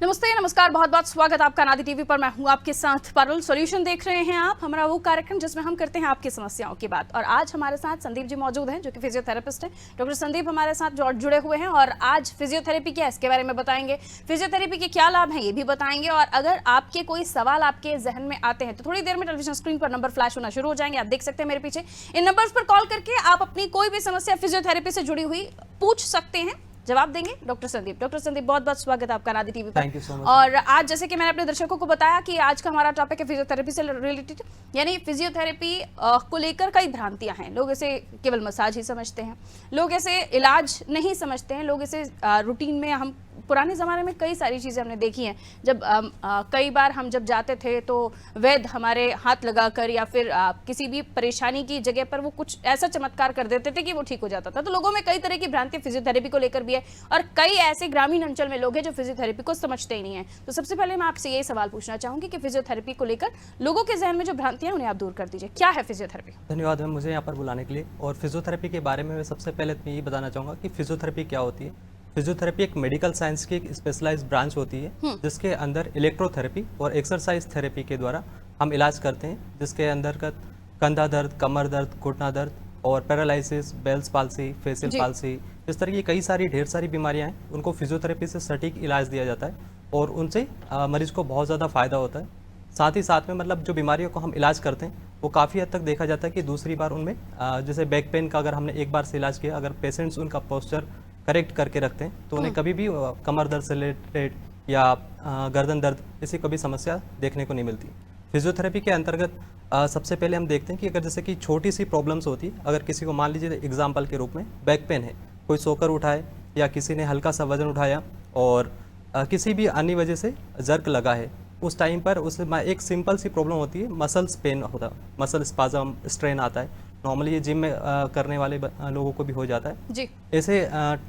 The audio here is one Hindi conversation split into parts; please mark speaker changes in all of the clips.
Speaker 1: नमस्ते, नमस्कार, बहुत बहुत स्वागत आपका नादी टीवी पर। मैं हूं आपके साथ पारुल। सॉल्यूशन देख रहे हैं आप, हमारा वो कार्यक्रम जिसमें हम करते हैं आपकी समस्याओं की बात। और आज हमारे साथ संदीप जी मौजूद हैं जो कि फिजियोथेरेपिस्ट हैं। डॉक्टर संदीप हमारे साथ जुड़े हुए हैं और आज फिजियोथेरेपी क्या है इसके बारे में बताएंगे, फिजियोथेरेपी के क्या लाभ हैं ये भी बताएंगे। और अगर आपके कोई सवाल आपके जहन में आते हैं तो थोड़ी देर में टेलीविजन स्क्रीन पर नंबर फ्लैश होना शुरू हो जाएंगे, आप देख सकते हैं मेरे पीछे। इन नंबर्स पर कॉल करके आप अपनी कोई भी समस्या फिजियोथेरेपी से जुड़ी हुई पूछ सकते हैं, जवाब देंगे डॉक्टर संदीप। डॉक्टर संदीप, बहुत बहुत स्वागत है आपका नादी टीवी पर।
Speaker 2: Thank you so much.
Speaker 1: और आज जैसे कि मैंने अपने दर्शकों को बताया कि आज का हमारा टॉपिक है फिजियोथेरेपी से रिलेटेड, यानी फिजियोथेरेपी को लेकर कई भ्रांतियां हैं। लोग इसे केवल मसाज ही समझते हैं, लोग इसे इलाज नहीं समझते हैं, लोग इसे रूटीन में, हम पुराने ज़माने में कई सारी चीज़ें हमने देखी हैं। जब कई बार हम जब जाते थे तो वैद्य हमारे हाथ लगाकर या फिर किसी भी परेशानी की जगह पर वो कुछ ऐसा चमत्कार कर देते थे कि वो ठीक हो जाता था। तो लोगों में कई तरह की भ्रांति फिजियोथेरेपी को लेकर भी है और कई ऐसे ग्रामीण अंचल में लोग हैं जो फिजियोथेरेपी को समझते ही नहीं है। तो सबसे पहले मैं आपसे यही सवाल पूछना चाहूंगी कि फिजियोथेरेपी को लेकर लोगों के जहन में जो भ्रांतियां उन्हें आप दूर कर दीजिए। क्या है फिजियोथेरेपी?
Speaker 2: धन्यवाद मैम मुझे यहाँ पर बुलाने के लिए। और फिजियोथेरेपी के बारे में मैं सबसे पहले तो यही बताना चाहूँगा कि फिजियोथेरेपी क्या होती है। फिजियोथेरेपी एक मेडिकल साइंस की एक स्पेशलाइज्ड ब्रांच होती है जिसके अंदर इलेक्ट्रोथेरेपी और एक्सरसाइज थेरेपी के द्वारा हम इलाज करते हैं, जिसके अंतर्गत कंधा दर्द, कमर दर्द, घुटना दर्द और paralysis, Bell's palsy, facial palsy, इस तरह की कई सारी ढेर सारी बीमारियां हैं, उनको फिजियोथेरेपी से सटीक इलाज दिया जाता है और उनसे मरीज को बहुत ज़्यादा फ़ायदा होता है। साथ ही साथ में मतलब जो बीमारियों को हम इलाज करते हैं वो काफ़ी हद तक देखा जाता है कि दूसरी बार उनमें जैसे बैक पेन का अगर हमने एक बार से इलाज किया, अगर पेशेंट्स उनका पोस्चर करेक्ट करके रखते हैं तो उन्हें कभी भी कमर दर्द से रिलेटेड या गर्दन दर्द ऐसी कभी समस्या देखने को नहीं मिलती। फिजियोथेरेपी के अंतर्गत सबसे पहले हम देखते हैं कि अगर जैसे कि छोटी सी प्रॉब्लम्स होती है, अगर किसी को मान लीजिए एग्जाम्पल के रूप में बैक पेन है, कोई सोकर उठाए या किसी ने हल्का सा वजन उठाया और किसी भी अन्य वजह से जर्क लगा है, उस टाइम पर उसमें एक सिंपल सी प्रॉब्लम होती है, मसल्स पेन होता है, मसल स्पाजम, स्ट्रेन आता है। नॉर्मली ये जिम में करने वाले लोगों को भी हो जाता है
Speaker 1: जी।
Speaker 2: ऐसे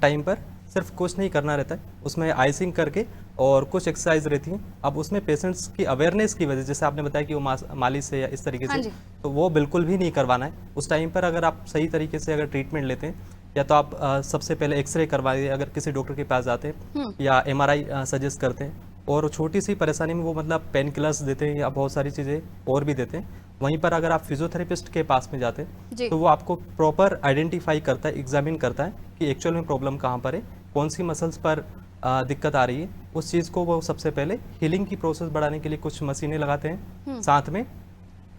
Speaker 2: टाइम पर सिर्फ कुछ नहीं करना रहता है, उसमें आइसिंग करके और कुछ एक्सरसाइज रहती हैं। अब उसमें पेशेंट्स की अवेयरनेस की वजह, जैसे आपने बताया कि वो मालिश से या इस तरीके से, तो वो बिल्कुल भी नहीं करवाना है। उस टाइम पर अगर आप सही तरीके से अगर ट्रीटमेंट लेते हैं, या तो आप सबसे पहले एक्सरे करवाइए अगर किसी डॉक्टर के पास जाते हैं, या MRI सजेस्ट करते हैं। और छोटी सी परेशानी में वो मतलब पेन किलर्स देते हैं या बहुत सारी चीज़ें और भी देते हैं। वहीं पर अगर आप फिजियोथेरेपिस्ट के पास में जाते हैं तो वो आपको प्रॉपर आइडेंटिफाई करता है, एग्जामिन करता है कि एक्चुअल में प्रॉब्लम कहाँ पर है, कौन सी मसल्स पर दिक्कत आ रही है। उस चीज़ को वो सबसे पहले हीलिंग की प्रोसेस बढ़ाने के लिए कुछ मशीनें लगाते हैं, साथ में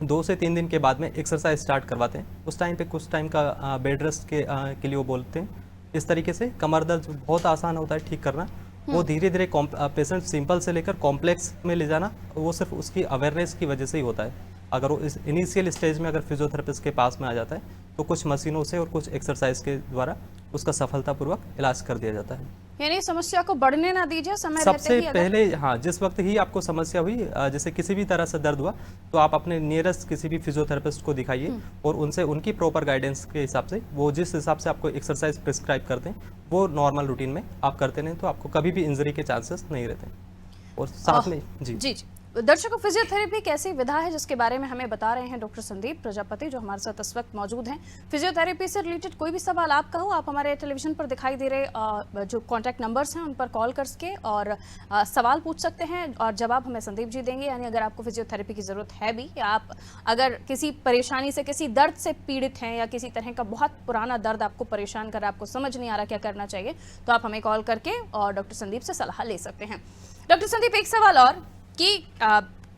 Speaker 2: 2 से 3 दिन के बाद में एक्सरसाइज स्टार्ट करवाते हैं। उस टाइम पे कुछ टाइम का बेड रेस्ट के लिए वो बोलते हैं। इस तरीके से कमर दर्द बहुत आसान होता है ठीक करना। वो धीरे धीरे पेशेंट सिंपल से लेकर कॉम्प्लेक्स में ले जाना वो सिर्फ उसकी अवेयरनेस की वजह से ही होता है। अगर वो इस इनिशियल स्टेज में अगर फिजियोथेरेपिस्ट के पास में आ जाता है तो कुछ मशीनों से और कुछ एक्सरसाइज के द्वारा उसका सफलतापूर्वक इलाज कर दिया जाता है।
Speaker 1: यानी समस्या को बढ़ने ना दीजिए, समय
Speaker 2: सबसे
Speaker 1: रहते ही
Speaker 2: पहले हाँ, जिस वक्त ही आपको समस्या हुई, जैसे किसी भी तरह से दर्द हुआ, तो आप अपने नियरेस्ट किसी भी फिजियोथेरेपिस्ट को दिखाइए और उनसे उनकी प्रॉपर गाइडेंस के हिसाब से वो जिस हिसाब से आपको एक्सरसाइज प्रिस्क्राइब करते हैं वो नॉर्मल रूटीन में आप करते नहीं तो आपको कभी भी इंजरी के चांसेस नहीं रहते। और साथ में जी
Speaker 1: दर्शकों, फिजियोथेरेपी एक ऐसी विधा है जिसके बारे में हमें बता रहे हैं डॉक्टर संदीप प्रजापति जो हमारे साथ इस वक्त मौजूद हैं। फिजियोथेरेपी से रिलेटेड कोई भी सवाल आपका हो, आप हमारे टेलीविजन पर दिखाई दे रहे जो कॉन्टैक्ट नंबर्स हैं उन पर कॉल करके और सवाल पूछ सकते हैं और जवाब हमें संदीप जी देंगे। यानी अगर आपको फिजियोथेरेपी की ज़रूरत है भी, या आप अगर किसी परेशानी से, किसी दर्द से पीड़ित हैं या किसी तरह का बहुत पुराना दर्द आपको परेशान कर, आपको समझ नहीं आ रहा क्या करना चाहिए, तो आप हमें कॉल करके और डॉक्टर संदीप से सलाह ले सकते हैं। डॉक्टर संदीप, एक सवाल और कि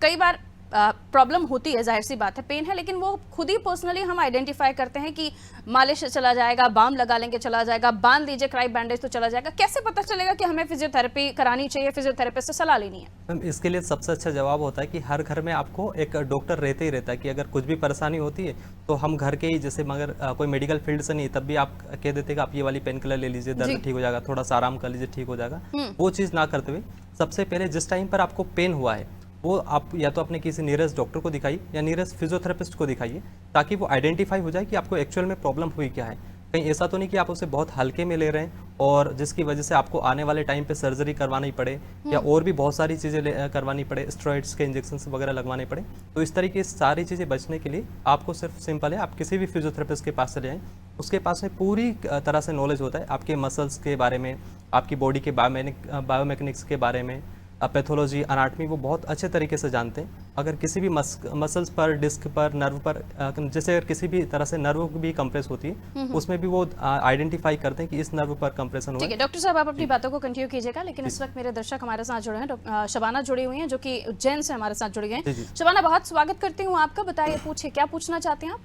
Speaker 1: कई बार प्रॉब्लम होती है, जाहिर सी बात है, पेन है, लेकिन वो खुद ही पर्सनली हम आइडेंटिफाई करते हैं कि मालिश से चला जाएगा, बाम लगा लेंगे चला जाएगा, बांध दीजिए क्राई बैंडेज तो चला जाएगा। कैसे पता चलेगा कि हमें फिजियोथेरेपी करानी चाहिए, फिजियोथेरेपिस्ट से सलाह लेनी है?
Speaker 2: मैम इसके लिए सबसे अच्छा जवाब होता है कि हर घर में आपको एक डॉक्टर रहते ही रहता है कि अगर कुछ भी परेशानी होती है तो हम घर के ही, जैसे मगर कोई मेडिकल फील्ड से नहीं, तब भी आप कह देते कि आप ये वाली पेन किलर ले लीजिए, दर्द ठीक हो जाएगा, थोड़ा सा आराम कर लीजिए, ठीक हो जाएगा। वो चीज़ ना करते हुए सबसे पहले जिस टाइम पर आपको पेन हुआ है वो आप या तो अपने किसी नियरेस्ट डॉक्टर को दिखाइए या नियरेस्ट फिजियोथेरेपिस्ट को दिखाइए, ताकि वो आइडेंटिफाई हो जाए कि आपको एक्चुअल में प्रॉब्लम हुई क्या है। कहीं ऐसा तो नहीं कि आप उसे बहुत हल्के में ले रहे हैं और जिसकी वजह से आपको आने वाले टाइम पे सर्जरी करवानी पड़े या और भी बहुत सारी चीज़ें करवानी पड़े, स्टेरॉइड्स के इंजेक्शन वगैरह लगवाने पड़े। तो इस तरीके से सारी चीज़ें बचने के लिए आपको सिर्फ सिंपल है, आप किसी भी फिजियोथेरेपिस्ट के पास चले जाएँ, उसके पास में पूरी तरह से नॉलेज होता है आपके मसल्स के बारे में, आपकी बॉडी के बायोमैकेनिक्स के बारे में, पैथोलॉजी, अनाटमी वो बहुत अच्छे तरीके से जानते हैं। अगर किसी भी मसल्स पर, डिस्क पर, नर्व पर, जैसे अगर किसी भी तरह से नर्व भी कंप्रेस होती है, उसमें भी वो आइडेंटिफाई करते हैं कि इस नर्व पर कंप्रेशन हुआ
Speaker 1: ठीक है डॉक्टर साहब, आप अपनी बातों को कंटिन्यू कीजिएगा, लेकिन इस वक्त मेरे दर्शक हमारे साथ जुड़े हैं। शबाना जुड़ी हुई हैं जो कि उज्जैन से हमारे साथ जुड़ी हैं। शबाना, बहुत स्वागत करती हूँ आपका, बताइए, पूछिए, क्या पूछना चाहते हैं आप?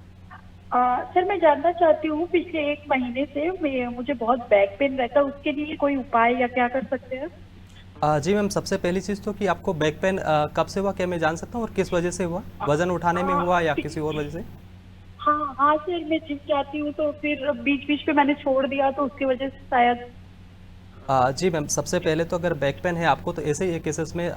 Speaker 3: सर, मैं जानना चाहती हूँ, पिछले 1 महीने से मुझे बहुत बैक पेन रहता है, उसके लिए कोई उपाय या क्या कर सकते हैं?
Speaker 2: जी मैम, सबसे पहली चीज़ तो कि आपको बैक पेन कब से हुआ, क्या मैं जान सकता हूँ, और किस वजह से हुआ? वजन उठाने में हुआ या किसी और वजह से?
Speaker 3: हाँ सर, मैं जिम जाती हूँ तो फिर बीच बीच पे मैंने छोड़ दिया, तो उसकी वजह से शायद।
Speaker 2: जी मैम, सबसे पहले तो अगर बैक पेन है आपको, तो ऐसे ही केसेस में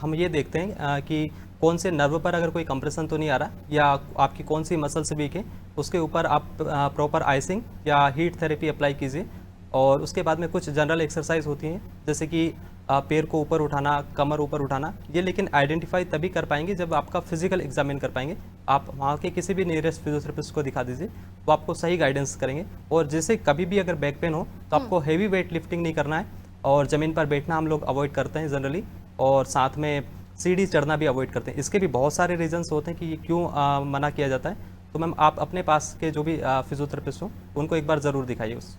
Speaker 2: हम ये देखते हैं कि कौन से नर्व पर अगर कोई कंप्रेशन तो नहीं आ रहा, या आपकी कौन सी मसल्स वीक है, उसके ऊपर आप प्रॉपर आइसिंग या हीट थेरेपी अप्लाई कीजिए। और उसके बाद में कुछ जनरल एक्सरसाइज होती हैं, जैसे कि पैर को ऊपर उठाना, कमर ऊपर उठाना, ये लेकिन आइडेंटिफाई तभी कर पाएंगे जब आपका फिजिकल एग्जामिन कर पाएंगे। आप वहाँ के किसी भी नियरेस्ट फिजियोथेरेपिस्ट को दिखा दीजिए, वो आपको सही गाइडेंस करेंगे। और जैसे कभी भी अगर बैक पेन हो तो आपको हेवी वेट लिफ्टिंग नहीं करना है, और ज़मीन पर बैठना हम लोग अवॉइड करते हैं जनरली, और साथ में सीढ़ी चढ़ना भी अवॉइड करते हैं। इसके भी बहुत सारे रीजंस होते हैं कि ये क्यों मना किया जाता है। तो मैम, आप अपने पास के जो भी फिजियोथेरेपिस्ट हो उनको एक बार ज़रूर दिखाइए उस।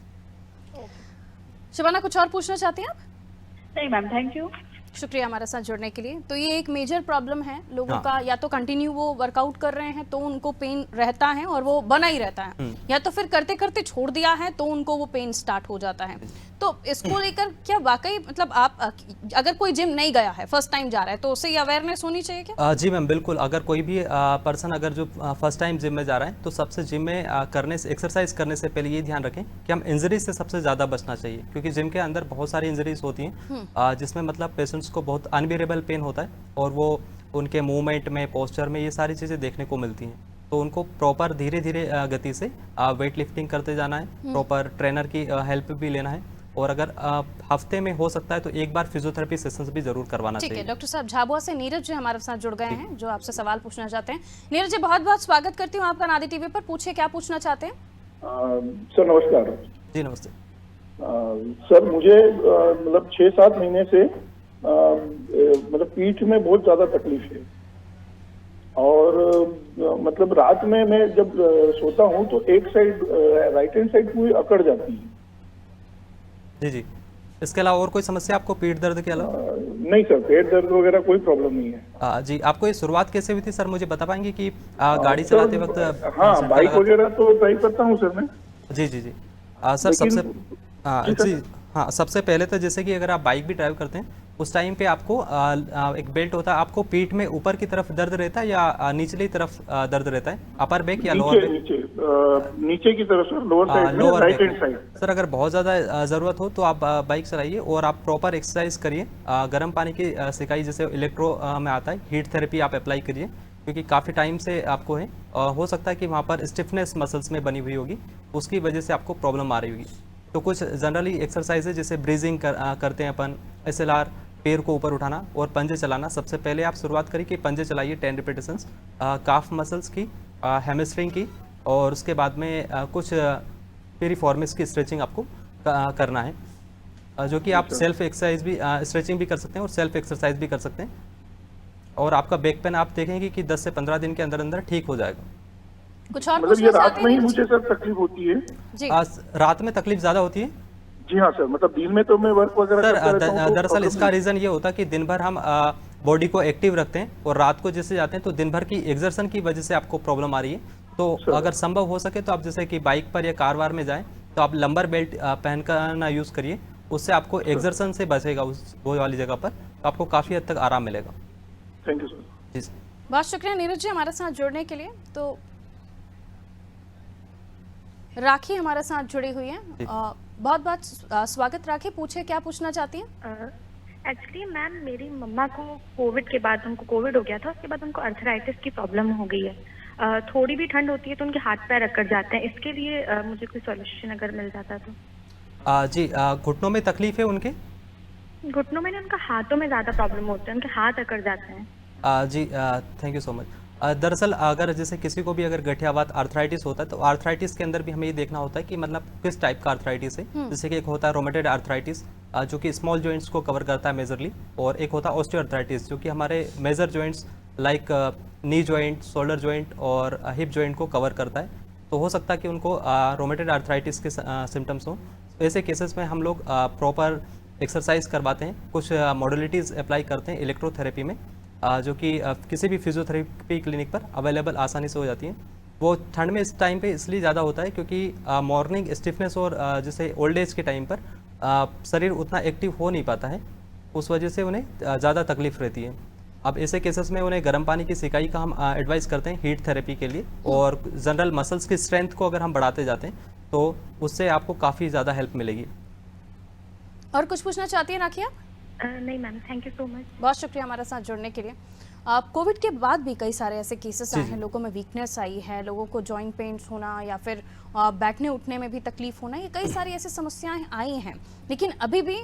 Speaker 1: शबाना, कुछ और पूछना चाहते हैं आप?
Speaker 3: नहीं मैम, थैंक यू।
Speaker 1: शुक्रिया हमारे साथ जुड़ने के लिए। तो ये एक मेजर प्रॉब्लम है लोगों
Speaker 2: हाँ।
Speaker 1: का, या तो कंटिन्यू वो वर्कआउट कर रहे हैं तो उनको पेन रहता है और वो बना ही रहता है, या तो फिर करते करते छोड़ दिया है तो उनको वो पेन स्टार्ट हो जाता है। तो इसको लेकर क्या वाकई, मतलब आप अगर कोई जिम नहीं गया है, फर्स्ट टाइम जा रहा है, तो उससे ये अवेयरनेस होनी चाहिए क्या?
Speaker 2: जी मैम, बिल्कुल। अगर कोई भी पर्सन अगर जो फर्स्ट टाइम जिम में जा रहा है, तो सबसे जिम में करने से, एक्सरसाइज करने से पहले ये ध्यान रखें कि हम इंजरी से सबसे ज़्यादा बचना चाहिए, क्योंकि जिम के अंदर बहुत सारी इंजरीज होती हैं जिसमें मतलब पेशेंट्स को बहुत अनबियरेबल पेन होता है, और वो उनके मूवमेंट में, पोस्चर में ये सारी चीज़ें देखने को मिलती हैं। तो उनको प्रॉपर धीरे धीरे गति से वेट लिफ्टिंग करते जाना है, प्रॉपर ट्रेनर की हेल्प भी लेना है, और अगर हफ्ते में हो सकता है तो एक बार फिजियोथेरेपी सेशंस भी जरूर करवाना चाहिए।
Speaker 1: ठीक है डॉक्टर साहब, झाबुआ से नीरज जी हमारे साथ जुड़ गए हैं, जो आपसे सवाल पूछना चाहते हैं। नीरज जी, बहुत बहुत स्वागत करती हूँ आपका नादी टीवी पर, पूछिए, क्या पूछना चाहते हैं?
Speaker 4: सर नमस्कार।
Speaker 2: जी नमस्ते।
Speaker 4: सर, मुझे मतलब 6-7 महीने से मतलब पीठ में बहुत ज्यादा तकलीफ है, और मतलब रात में मैं जब सोता हूँ तो एक साइड, राइट हैंड साइड पूरी अकड़ जाती है।
Speaker 2: जी जी, इसके अलावा और कोई समस्या आपको पीठ दर्द के अलावा?
Speaker 4: नहीं सर, पेट दर्द वगैरह कोई प्रॉब्लम नहीं है।
Speaker 2: जी, आपको ये शुरुआत कैसे हुई थी सर, मुझे बता पाएंगे कि गाड़ी चलाते वक्त?
Speaker 4: हाँ, बाइक वगैरह तो ड्राइव करता हूँ सर मैं।
Speaker 2: जी जी जी, सर सबसे पहले तो जैसे कि अगर आप बाइक भी ड्राइव करते हैं, उस टाइम पे आपको एक बेल्ट होता है, आपको पीठ में ऊपर की तरफ दर्द रहता है या निचली तरफ दर्द रहता है, अपर बैक या लोअर बैक?
Speaker 4: नीचे की तरफ सर, लोअर साइड में, राइट हैंड साइड।
Speaker 2: सर, अगर बहुत ज़्यादा ज़रूरत हो तो आप बाइक चलाइए, और आप प्रॉपर एक्सरसाइज करिए, गर्म पानी की सिकाई जैसे इलेक्ट्रो में आता है, हीट थेरेपी आप अप्लाई करिए, क्योंकि काफ़ी टाइम से आपको है, हो सकता है कि वहाँ पर स्टिफनेस मसल्स में बनी हुई होगी, उसकी वजह से आपको प्रॉब्लम आ रही होगी। तो कुछ जनरली एक्सरसाइज है, जैसे ब्रीजिंग करते हैं अपन, SLR, पैर को ऊपर उठाना और पंजे चलाना। सबसे पहले आप शुरुआत करिए कि पंजे चलाइए 10 रिपीटेशंस, काफ मसल्स की, हैमस्ट्रिंग की, और उसके बाद में कुछ पेरिफॉर्मिस की स्ट्रेचिंग आपको करना है, जो कि आप सेल्फ एक्सरसाइज भी, स्ट्रेचिंग भी कर सकते हैं और सेल्फ एक्सरसाइज भी कर सकते हैं। और आपका बैक पेन आप देखेंगे कि 10 से 15 दिन के अंदर अंदर ठीक हो जाएगा।
Speaker 1: कुछ और
Speaker 4: मतलब ये रात में ही मुझे सर तकलीफ होती है?
Speaker 1: जी।
Speaker 2: रात में तकलीफ ज़्यादा होती है?
Speaker 4: जी हाँ सर, मतलब दिन में तो मैं वर्क वगैरह करता रहता हूं, तो
Speaker 2: दरअसल इसका रीज़न ये होता है कि दिन भर हम बॉडी को एक्टिव रखते हैं, और रात को जैसे जाते हैं तो दिन भर की एक्सर्शन की वजह से आपको प्रॉब्लम आ रही है। तो अगर संभव हो सके तो आप जैसे कि बाइक पर या कार वार में जाएं, तो आप लंबर बेल्ट पहन कर ना यूज़ करिए, उससे आपको एक्सर्शन से बचेगा वो वाली जगह पर, तो आपको काफ़ी हद तक आराम मिलेगा।
Speaker 4: Thank you sir.
Speaker 2: जी सर,
Speaker 1: बहुत शुक्रिया नीरज जी हमारे साथ जुड़ने के लिए। तो राखी हमारे साथ जुड़ी हुई है, बहुत बहुत स्वागत राखी, पूछे, क्या पूछना चाहती हैं?
Speaker 5: एक्चुअली मैम, मेरी मम्मा को कोविड के बाद, उनको कोविड हो गया था, उसके बाद उनको अर्थराइटिस की प्रॉब्लम हो गई है। थोड़ी भी ठंड होती है तो उनके हाथ पैर अकड़ जाते हैं। इसके लिए मुझे कोई सॉल्यूशन अगर मिल जाता तो।
Speaker 2: जी, घुटनों में तकलीफ है उनके?
Speaker 5: घुटनों में नहीं, उनका हाथों में ज़्यादा प्रॉब्लम होता है, उनके हाथ अकड़ जाते हैं।
Speaker 2: जी, थैंक यू सो मच। दरअसल अगर जैसे किसी को भी अगर गठियावात आर्थराइटिस होता है, तो आर्थराइटिस के अंदर भी हमें ये देखना होता है कि मतलब किस टाइप का आर्थराइटिस है। जैसे कि एक होता है रोमेटॉइड आर्थराइटिस, जो कि स्मॉल जॉइंट्स को कवर करता है मेजरली, और एक होता है ऑस्टियोआर्थराइटिस जो कि हमारे major joints like knee joint, shoulder joint और हिप जॉइंट को कवर करता है। तो हो सकता है कि उनको रोमेटॉइड आर्थराइटिस के सिम्टम्स हों। तो ऐसे केसेस में हम लोग प्रॉपर एक्सरसाइज करवाते हैं, कुछ मॉडलिटीज़ अप्लाई करते हैं इलेक्ट्रोथेरेपी में, जो कि किसी भी फिजियोथेरेपी क्लिनिक पर अवेलेबल आसानी से हो जाती हैं। वो ठंड में इस टाइम पे इसलिए ज़्यादा होता है क्योंकि मॉर्निंग स्टिफनेस और जैसे ओल्ड एज के टाइम पर शरीर उतना एक्टिव हो नहीं पाता है, उस वजह से उन्हें ज़्यादा तकलीफ रहती है। अब ऐसे केसेस में उन्हें गर्म पानी की सिकाई का हम एडवाइस करते हैं हीट थेरेपी के लिए, और जनरल मसल्स की स्ट्रेंथ को अगर हम बढ़ाते जाते हैं तो उससे आपको काफ़ी ज़्यादा हेल्प मिलेगी।
Speaker 1: और कुछ पूछना चाहती हैं राखिया?
Speaker 5: नहीं ma'am, thank you so much.
Speaker 1: बहुत शुक्रिया हमारे साथ जुड़ने के लिए। कोविड के बाद भी कई सारे ऐसे केसेस आए हैं, लोगों में वीकनेस आई है, लोगों को जॉइंट पेन्स होना या फिर बैठने उठने में भी तकलीफ होना, ये कई सारी ऐसी समस्याएं आई हैं। लेकिन अभी भी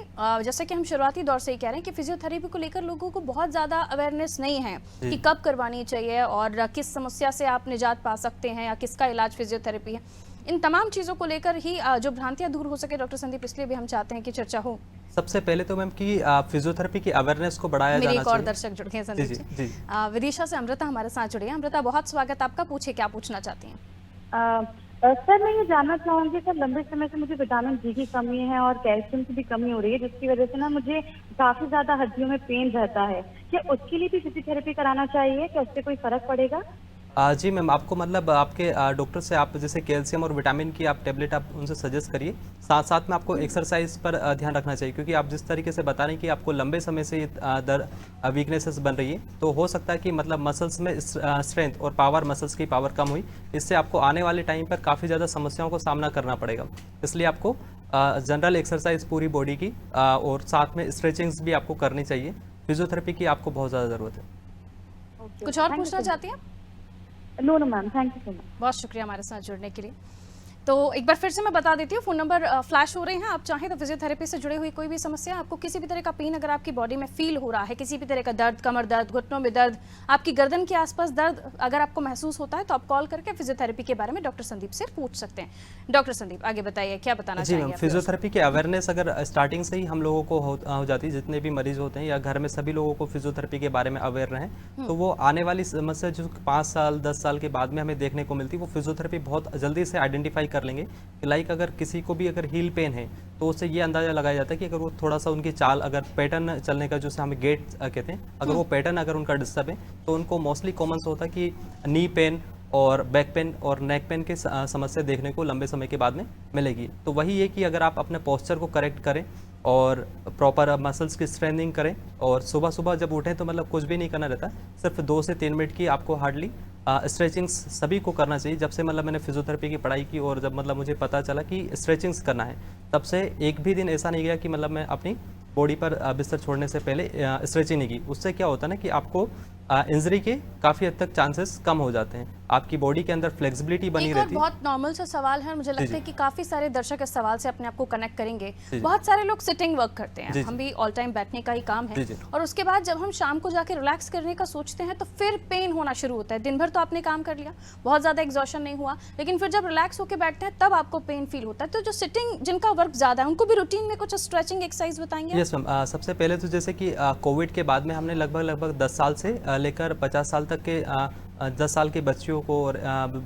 Speaker 1: जैसे कि हम शुरुआती दौर से ही कह रहे हैं कि फिजियोथेरेपी को लेकर लोगों को बहुत ज़्यादा अवेयरनेस नहीं है कि कब करवानी चाहिए और किस समस्या से आप निजात पा सकते हैं या किसका इलाज फिजियोथेरेपी है। इन तमाम चीज़ों को लेकर ही जो भ्रांतियां दूर हो सके, डॉक्टर संदीप, इसलिए भी हम चाहते हैं कि चर्चा हो।
Speaker 2: सबसे पहले तो मैम कि फिजियोथेरेपी की अवेयरनेस को बढ़ाया जाना चाहिए।
Speaker 1: मेरे एक और दर्शक जुड़ गए हैं संदीप जी। विदिशा से अमृता हमारे साथ जुड़ी है। अमृता, बहुत स्वागत आपका, पूछिए क्या पूछना चाहती हैं?
Speaker 3: सर मैं ये जानना चाहूंगी सर, लंबे समय से मुझे विटामिन डी की कमी है और कैल्शियम की भी कमी हो रही है, जिसकी वजह से ना मुझे काफी ज्यादा हड्डियों में पेन रहता है। क्या उसके लिए भी फिजियोथेरेपी कराना चाहिए? क्या उससे कोई फर्क पड़ेगा?
Speaker 2: जी मैम, आपको मतलब आपके डॉक्टर से आप जैसे कैल्शियम और विटामिन की आप टेबलेट आप उनसे सजेस्ट करिए। साथ साथ में आपको एक्सरसाइज पर ध्यान रखना चाहिए, क्योंकि आप जिस तरीके से बता रहे हैं कि आपको लंबे समय से वीकनेसेस बन रही है, तो हो सकता है कि मतलब मसल्स में स्ट्रेंथ और पावर, मसल्स की पावर कम हुई, इससे आपको आने वाले टाइम पर काफ़ी ज़्यादा समस्याओं को सामना करना पड़ेगा। इसलिए आपको जनरल एक्सरसाइज पूरी बॉडी की और साथ में स्ट्रेचिंग्स भी आपको करनी चाहिए। फिजियोथेरेपी की आपको बहुत ज़्यादा ज़रूरत है।
Speaker 1: कुछ और पूछना चाहती हैं?
Speaker 3: No ma'am, thank you so much.
Speaker 1: बहुत शुक्रिया हमारे साथ जुड़ने के लिए। तो एक बार फिर से मैं बता देती हूँ, फ़ोन नंबर फ्लैश हो रहे हैं। आप चाहें तो फिजियोथेरेपी से जुड़ी हुई कोई भी समस्या, आपको किसी भी तरह का पेन अगर आपकी बॉडी में फील हो रहा है, किसी भी तरह का दर्द, कमर दर्द, घुटनों में दर्द, आपकी गर्दन के आसपास दर्द अगर आपको महसूस होता है, तो आप कॉल करके फिजियोथेरेपी के बारे में डॉक्टर संदीप से पूछ सकते हैं। डॉक्टर संदीप, आगे बताइए, क्या बताना
Speaker 2: जी
Speaker 1: चाहिए?
Speaker 2: मैम, फिजियोथेरेपी की अवेयरनेस अगर स्टार्टिंग से ही हम लोगों को हो जाती है, जितने भी मरीज होते हैं या घर में सभी लोगों को फिजियोथेरेपी के बारे में अवेयर रहें, तो वो आने वाली समस्या जो 5 साल 10 साल के बाद में हमें देखने को मिलती है, वो फिजियोथेरेपी बहुत जल्दी से आइडेंटिफाई कर लेंगे। लाइक अगर किसी को भी अगर हील पेन है, तो उससे ये अंदाज़ा लगाया जाता है कि अगर वो थोड़ा सा उनकी चाल, अगर पैटर्न चलने का जो हमें गेट कहते हैं, अगर वो पैटर्न अगर उनका डिस्टर्ब है, तो उनको मोस्टली कॉमन से होता है कि नी पेन और बैक पेन और नेक पेन की समस्या देखने को लंबे समय के बाद में मिलेगी। तो वही है कि अगर आप अपने पोस्चर को करेक्ट करें और प्रॉपर मसल्स की स्ट्रेंथनिंग करें, और सुबह सुबह जब उठें तो मतलब कुछ भी नहीं करना रहता, सिर्फ 2 से 3 मिनट की आपको हार्डली स्ट्रेचिंग्स सभी को करना चाहिए। जब से मतलब मैंने फिजियोथेरेपी की पढ़ाई की और जब मतलब मुझे पता चला कि स्ट्रेचिंग्स करना है, तब से एक भी दिन ऐसा नहीं गया कि मतलब मैं अपनी बॉडी पर बिस्तर छोड़ने से पहले स्ट्रेचिंग नहीं की। उससे क्या होता है ना कि आपको इंजरी के काफ़ी हद तक चांसेस कम हो जाते हैं, आपकी बॉडी के अंदर फ्लेक्सिबिलिटी बनी
Speaker 1: एक और
Speaker 2: रहती है।
Speaker 1: बहुत नॉर्मल सा सवाल है, मुझे लगता है कि काफी सारे दर्शक इस सवाल से अपने आप को कनेक्ट करेंगे। बहुत सारे लोग सिटिंग वर्क करते हैं, हम भी ऑल टाइम बैठने का ही काम है, और उसके बाद जब हम शाम को जाके रिलैक्स करने का सोचते हैं तो फिर पेन होना शुरू होता है। दिन भर तो आपने काम कर लिया, बहुत ज़्यादा एग्जॉशन नहीं हुआ, लेकिन फिर जब रिलैक्स होकर बैठते हैं तब आपको पेन फील होता है। तो जो सिटिंग जिनका वर्क ज़्यादा है, उनको भी रूटीन में कुछ स्ट्रेचिंग एक्सरसाइज बताएंगे?
Speaker 2: यस मैम, सबसे पहले तो जैसे कि कोविड के बाद में हमने लगभग 10 साल से लेकर 50 साल तक के 10 साल के बच्चियों को और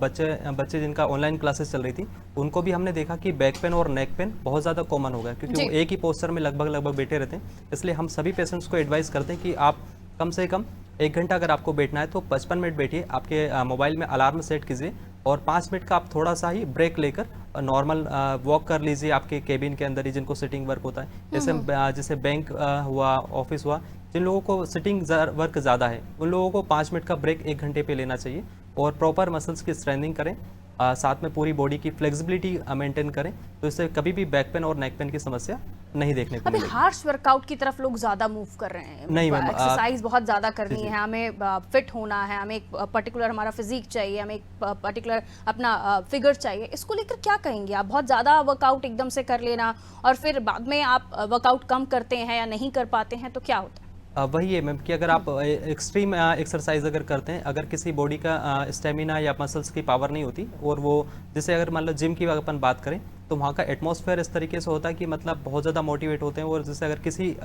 Speaker 2: बच्चे जिनका ऑनलाइन क्लासेस चल रही थी, उनको भी हमने देखा कि बैक पेन और नेक पेन बहुत ज़्यादा कॉमन हो गया, क्योंकि वो एक ही पोस्चर में लगभग बैठे रहते हैं। इसलिए हम सभी पेशेंट्स को एडवाइस करते हैं कि आप कम से कम 1 घंटा अगर आपको बैठना है तो 55 मिनट बैठिए, आपके मोबाइल में अलार्म सेट कीजिए और 5 मिनट का आप थोड़ा सा ही ब्रेक लेकर नॉर्मल वॉक कर लीजिए आपके केबिन के अंदर ही, जिनको सिटिंग वर्क होता है। जैसे बैंक हुआ, ऑफिस हुआ, जिन लोगों को सिटिंग वर्क ज़्यादा है, उन लोगों को 5 मिनट का ब्रेक 1 घंटे पे लेना चाहिए, और प्रॉपर मसल्स की स्ट्रेंथनिंग करें, साथ में पूरी बॉडी की फ्लेक्सिबिलिटी मेंटेन करें, तो इससे कभी भी बैक पेन और नेक पेन की समस्या नहीं देखने को
Speaker 1: अभी
Speaker 2: मिलेगी।
Speaker 1: हार्श वर्कआउट की तरफ लोग ज्यादा मूव कर रहे हैं,
Speaker 2: नहीं मैम,
Speaker 1: एक्सरसाइज बहुत ज्यादा करनी है, हमें फिट होना है, हमें एक पर्टिकुलर हमारा फिजिक चाहिए, हमें एक पर्टिकुलर अपना फिगर चाहिए। इसको लेकर क्या कहेंगे आप? बहुत ज्यादा वर्कआउट एकदम से कर लेना और फिर बाद में आप वर्कआउट कम करते हैं या नहीं कर पाते हैं, तो क्या होता है?
Speaker 2: वही है मैम कि अगर आप एक्सट्रीम एक्सरसाइज अगर करते हैं, अगर किसी बॉडी का स्टेमिना या मसल्स की पावर नहीं होती, और वो जैसे अगर मान लो जिम की अपन बात करें, तो वहाँ का एटमॉस्फेयर इस तरीके से होता है कि मतलब बहुत ज़्यादा मोटिवेट होते हैं। और जैसे अगर किसी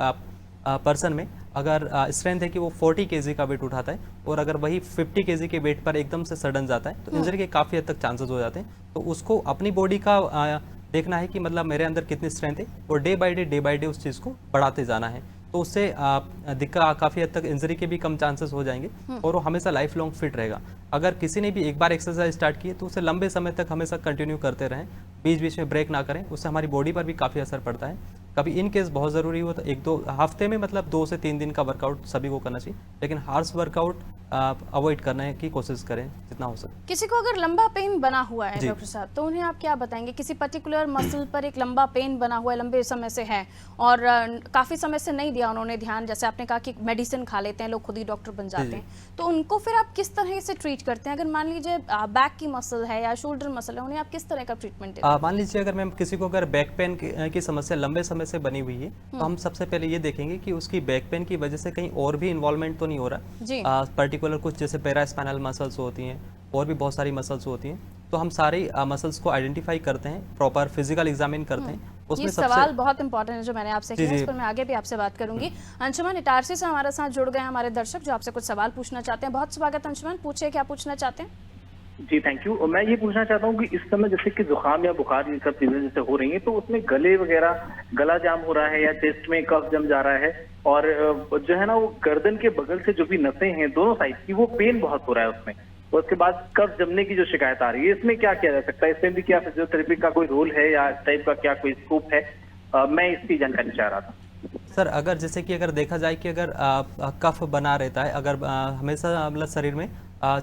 Speaker 2: पर्सन में अगर स्ट्रेंथ है कि वो 40 केजी का वेट उठाता है और अगर वही 50 केजी के वेट पर एकदम से सडन जाता है तो इंजरी के काफ़ी हद तक चांसेस हो जाते हैं। तो उसको अपनी बॉडी का देखना है कि मतलब मेरे अंदर कितनी स्ट्रेंथ है और डे बाय डे उस चीज़ को बढ़ाते जाना है। तो उससे दिक्कत काफ़ी हद तक इंजरी के भी कम चांसेस हो जाएंगे और वो हमेशा लाइफ लॉन्ग फिट रहेगा। अगर किसी ने भी एक बार एक्सरसाइज स्टार्ट की है तो उसे लंबे समय तक हमेशा कंटिन्यू करते रहें, बीच बीच में ब्रेक ना करें, उससे हमारी बॉडी पर भी काफ़ी असर पड़ता है। कभी इन केस बहुत ज़रूरी हो तो 1-2 हफ्ते में मतलब 2 से 3 दिन का वर्कआउट सभी को करना चाहिए, लेकिन हार्श वर्कआउट अवॉइड करने की कोशिश करें जितना हो सके।
Speaker 1: किसी को अगर लंबा पेन बना हुआ है डॉक्टर साहब, तो उन्हें आप क्या बताएंगे? किसी पर्टिकुलर मसल पर एक लंबा पेन बना हुआ है, लंबे समय से है और काफ़ी समय से नहीं दिया उन्होंने ध्यान, जैसे आपने कहा कि मेडिसिन खा लेते हैं लोग, खुद ही डॉक्टर बन जाते हैं, तो उनको फिर आप किस तरह से ट्रीट करते हैं? अगर मान लीजिए बैक की मसल है या शोल्डर मसल है, उन्हें आप किस तरह का ट्रीटमेंट देते हैं?
Speaker 2: मान लीजिए अगर मैम किसी को अगर बैक पेन की समस्या लंबे समय से बनी हुई है तो हम सबसे पहले ये देखेंगे कि उसकी बैक पेन की वजह से कहीं और भी इन्वॉल्वमेंट तो नहीं हो रहा
Speaker 1: जी।
Speaker 2: पर्टिकुलर कुछ जैसे पैरास्पाइनल मसल्स होती हैं और भी बहुत सारी मसल्स होती हैं, तो हम सारी मसल्स को आइडेंटिफाई करते हैं, प्रॉपर फिजिकल एग्जामिन करते हैं।
Speaker 1: ये सवाल बहुत इंपॉर्टेंट है जो मैंने आपसे किया, इस पर मैं आगे भी आपसे बात करूंगी। अंशुमन इटारसी से हमारे साथ जुड़ गए हैं हमारे दर्शक जो आपसे कुछ सवाल पूछना चाहते हैं। बहुत स्वागत अंशुमन, पूछिए क्या पूछना चाहते हैं?
Speaker 6: जी थैंक यू। मैं ये पूछना चाहता हूँ कि इस समय जैसे कि जुकाम या बुखार ये सब चीजें जैसे हो रही हैं, तो उसमें गले वगैरह गला जाम हो रहा है या चेस्ट में कफ जम जा रहा है और जो है ना वो गर्दन के बगल से जो भी नसें हैं दोनों साइड की, वो पेन बहुत हो रहा है उसमें, और उसके बाद कफ जमने की जो शिकायत आ रही है, इसमें क्या किया जा सकता है? इसमें भी क्या फिजियोथेरेपी का कोई रोल है या इस टाइप का क्या कोई स्कोप है? मैं इसकी जानकारी चाह रहा था
Speaker 2: सर। अगर जैसे कि अगर देखा जाए कि अगर कफ बना रहता है, अगर हमेशा मतलब शरीर में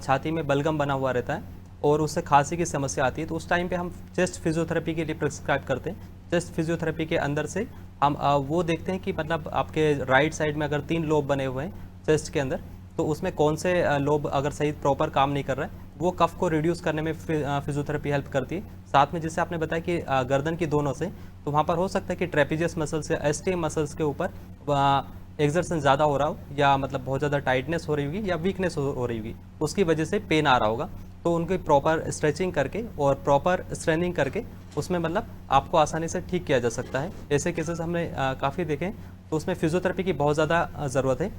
Speaker 2: छाती में बलगम बना हुआ रहता है और उससे खांसी की समस्या आती है, तो उस टाइम पे हम चेस्ट फिजियोथेरेपी के लिए प्रिस्क्राइब करते हैं। चेस्ट फिजियोथेरेपी के अंदर से हम वो देखते हैं कि मतलब आपके राइट साइड में अगर 3 लोब बने हुए हैं चेस्ट के अंदर, तो उसमें कौन से लोब अगर सही प्रॉपर काम नहीं कर रहा है, वो कफ को रिड्यूस करने में फिजियोथेरेपी हेल्प करती है। साथ में जैसे आपने बताया कि गर्दन की दोनों से, तो वहाँ पर हो सकता है कि ट्रेपीजियस मसल्स या एसटीएम मसल्स के ऊपर एक्सर्सन ज़्यादा हो रहा हो या मतलब बहुत ज़्यादा टाइटनेस हो रही होगी या वीकनेस हो रही होगी, उसकी वजह से पेन आ रहा होगा। तो उनकी प्रॉपर स्ट्रेचिंग करके और प्रॉपर स्ट्रेनिंग करके उसमें मतलब आपको आसानी से ठीक किया जा सकता है। ऐसे केसेस हमने काफ़ी देखे, तो उसमें फिजियोथेरेपी की बहुत ज़्यादा ज़रूरत है।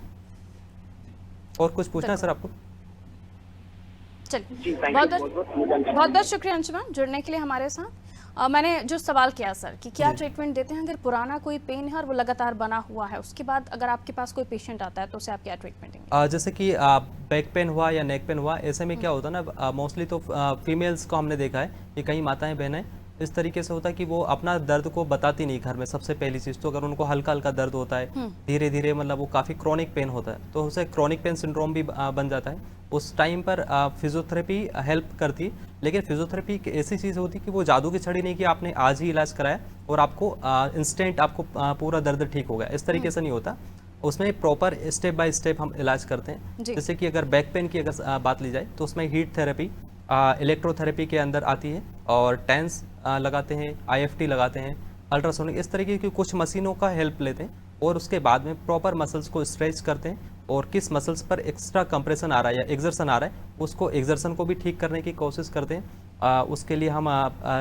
Speaker 2: और कुछ पूछना है सर आपको?
Speaker 1: चलिए, बहुत बहुत शुक्रिया अंशुमन जुड़ने के लिए हमारे साथ। मैंने जो सवाल किया सर कि क्या ट्रीटमेंट देते हैं अगर पुराना कोई पेन है और वो लगातार बना हुआ है, उसके बाद अगर आपके पास कोई पेशेंट आता है तो उसे आप क्या ट्रीटमेंट देंगे?
Speaker 2: जैसे कि बैक पेन हुआ या नेक पेन हुआ, ऐसे में क्या होता है ना, मोस्टली तो फीमेल्स को हमने देखा है कि कई माताएं बहनें इस तरीके से होता है कि वो अपना दर्द को बताती नहीं घर में। सबसे पहली चीज़ तो अगर उनको हल्का हल्का दर्द होता है, धीरे धीरे मतलब वो काफ़ी क्रॉनिक पेन होता है, तो उसे क्रॉनिक पेन सिंड्रोम भी बन जाता है। उस टाइम पर फिजियोथेरेपी हेल्प करती है, लेकिन फिजियोथेरेपी एक ऐसी चीज़ होती है कि वो जादू की छड़ी नहीं कि आपने आज ही इलाज कराया और आपको इंस्टेंट आपको पूरा दर्द ठीक हो गया, इस तरीके से नहीं होता। उसमें प्रॉपर स्टेप बाय स्टेप हम इलाज करते हैं। जैसे कि अगर बैक पेन की अगर बात ली जाए तो उसमें हीट थेरेपी, इलेक्ट्रोथेरेपी के अंदर आती है और टेंस लगाते हैं, IFT लगाते हैं, अल्ट्रासोनिक, इस तरीके की कुछ मशीनों का हेल्प लेते हैं और उसके बाद में प्रॉपर मसल्स को स्ट्रेच करते हैं और किस मसल्स पर एक्स्ट्रा कंप्रेशन आ रहा है या एक्सर्सन आ रहा है उसको एक्सर्सन को भी ठीक करने की कोशिश करते हैं। उसके लिए हम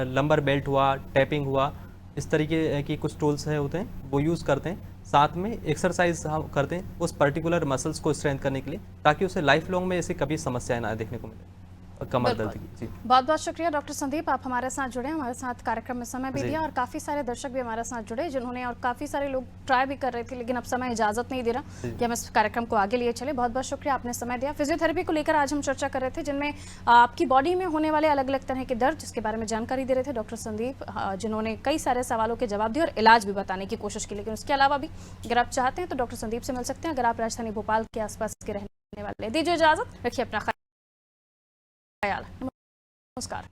Speaker 2: लंबर बेल्ट हुआ, टैपिंग हुआ, इस तरीके की कुछ टूल्स है होते हैं वो यूज़ करते हैं। साथ में एक्सरसाइज हम करते हैं उस पर्टिकुलर मसल्स को स्ट्रेंथ करने के लिए, ताकि उसे लाइफ लॉन्ग में ऐसी कभी समस्याएं ना देखने को मिले कमर दर्द की। जी
Speaker 1: बहुत बहुत शुक्रिया डॉक्टर संदीप, आप हमारे साथ जुड़े, हमारे साथ कार्यक्रम में समय भी दिया और काफ़ी सारे दर्शक भी हमारे साथ जुड़े जिन्होंने, और काफ़ी सारे लोग ट्राई भी कर रहे थे, लेकिन अब समय इजाज़त नहीं दे रहा कि हम इस कार्यक्रम को आगे लिए चले। बहुत बहुत शुक्रिया, आपने समय दिया। फिजियोथेरेपी को लेकर आज हम चर्चा कर रहे थे, जिनमें आपकी बॉडी में होने वाले अलग अलग तरह के दर्द जिसके बारे में जानकारी दे रहे थे डॉक्टर संदीप, जिन्होंने कई सारे सवालों के जवाब दिए और इलाज भी बताने की कोशिश की। लेकिन उसके अलावा भी अगर आप चाहते हैं तो डॉक्टर संदीप से मिल सकते हैं, अगर आप राजधानी भोपाल के आसपास के रहने वाले। दीजिए इजाज़त, रखिए अपना ख्याल, नमस्कार।